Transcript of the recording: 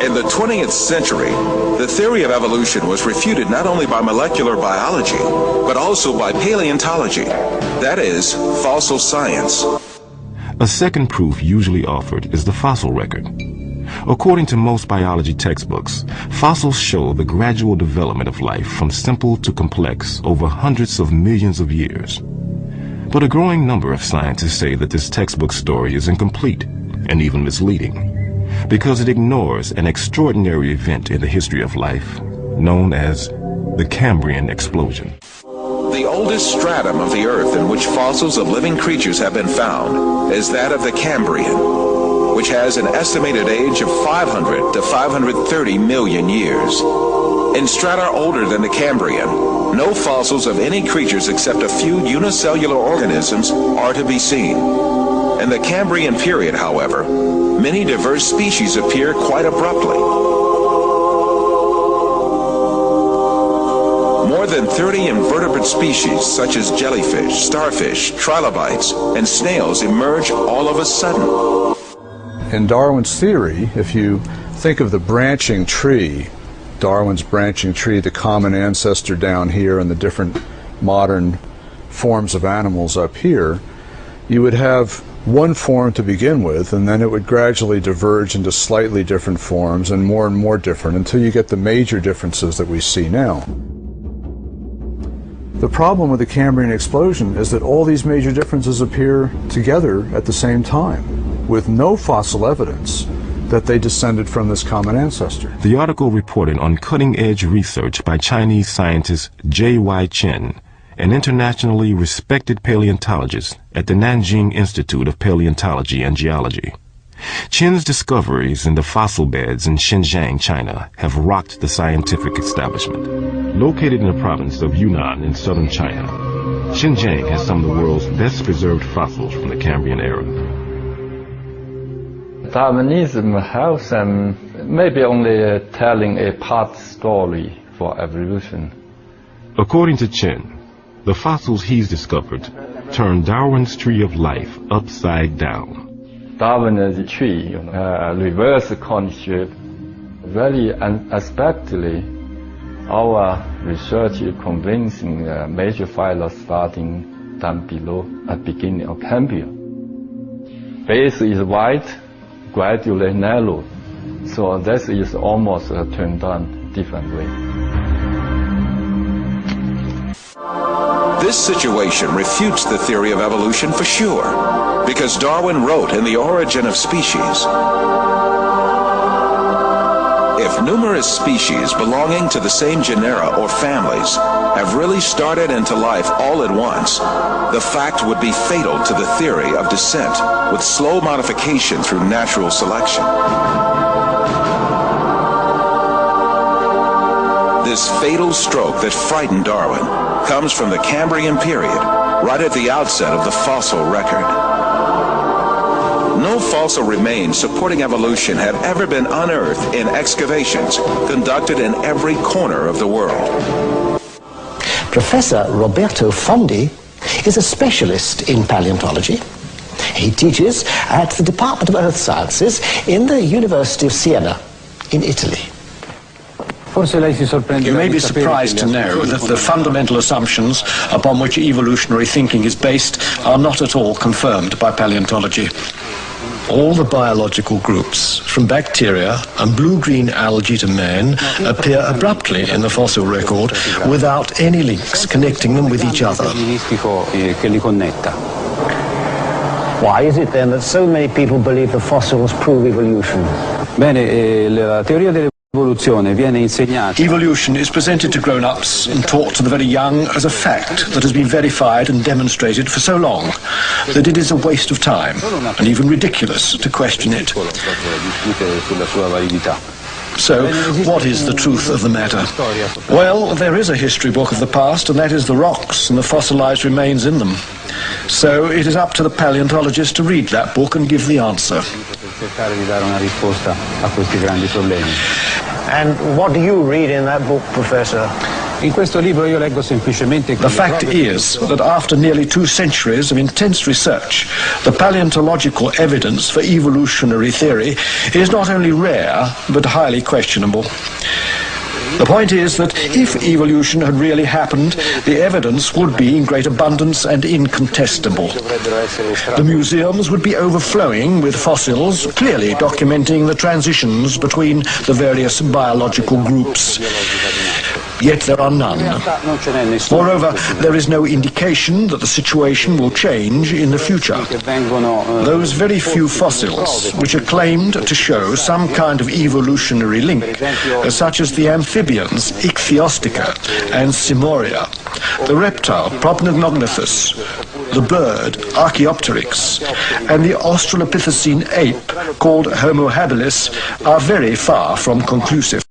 In the 20th century, the theory of evolution was refuted not only by molecular biology, but also by paleontology, that is, fossil science. A second proof usually offered is the fossil record. According to most biology textbooks, fossils show the gradual development of life from simple to complex over hundreds of millions of years. But a growing number of scientists say that this textbook story is incomplete and even misleading, because it ignores an extraordinary event in the history of life known as the Cambrian explosion. The oldest stratum of the Earth in which fossils of living creatures have been found is that of the Cambrian, which has an estimated age of 500 to 530 million years. In strata older than the Cambrian, no fossils of any creatures except a few unicellular organisms are to be seen. In the Cambrian period, however, many diverse species appear quite abruptly. More than 30 invertebrate species such as jellyfish, starfish, trilobites, and snails emerge all of a sudden. In Darwin's theory, if you think of the branching tree, Darwin's branching tree, the common ancestor down here and the different modern forms of animals up here, you would have one form to begin with, and then it would gradually diverge into slightly different forms and more different until you get the major differences that we see now. The problem with the Cambrian explosion is that all these major differences appear together at the same time, with no fossil evidence that they descended from this common ancestor. The article reported on cutting-edge research by Chinese scientist J.Y. Chen, an internationally respected paleontologist at the Nanjing Institute of Paleontology and Geology. Chen's discoveries in the fossil beds in Xinjiang, China, have rocked the scientific establishment. Located in the province of Yunnan in southern China, Xinjiang has some of the world's best preserved fossils from the Cambrian era. Darwinism has maybe only telling a part story for evolution. According to Chen, the fossils he's discovered turn Darwin's tree of life upside down. Darwin's tree, reverse condition, very unexpectedly, our research is convincing major phyla starting down below at beginning of Cambrian. Base is wide, gradually narrow, so this is almost turned on different way. This situation refutes the theory of evolution for sure, because Darwin wrote in The Origin of Species, if numerous species belonging to the same genera or families have really started into life all at once, the fact would be fatal to the theory of descent with slow modification through natural selection. This fatal stroke that frightened Darwin comes from the Cambrian period, right at the outset of the fossil record. No fossil remains supporting evolution have ever been unearthed in excavations conducted in every corner of the world. Professor Roberto Fondi is a specialist in paleontology. He teaches at the Department of Earth Sciences in the University of Siena in Italy. You may be surprised to know that the fundamental assumptions upon which evolutionary thinking is based are not at all confirmed by paleontology. All the biological groups, from bacteria and blue-green algae to man, appear abruptly in the fossil record without any links connecting them with each other. Why is it then that so many people believe the fossils prove evolution? Evolution is presented to grown-ups and taught to the very young as a fact that has been verified and demonstrated for so long that it is a waste of time and even ridiculous to question it. So, what is the truth of the matter? Well, there is a history book of the past, and that is the rocks and the fossilized remains in them. So it is up to the paleontologist to read that book and give the answer. And what do you read in that book, Professor? The fact is that after nearly 2 centuries of intense research, the paleontological evidence for evolutionary theory is not only rare, but highly questionable. The point is that if evolution had really happened, the evidence would be in great abundance and incontestable. The museums would be overflowing with fossils, clearly documenting the transitions between the various biological groups. Yet there are none. Moreover, there is no indication that the situation will change in the future. Those very few fossils which are claimed to show some kind of evolutionary link, such as the amphibians Ichthyostica and Simoria, the reptile Prognognathus, the bird Archaeopteryx, and the Australopithecine ape called Homo habilis, are very far from conclusive.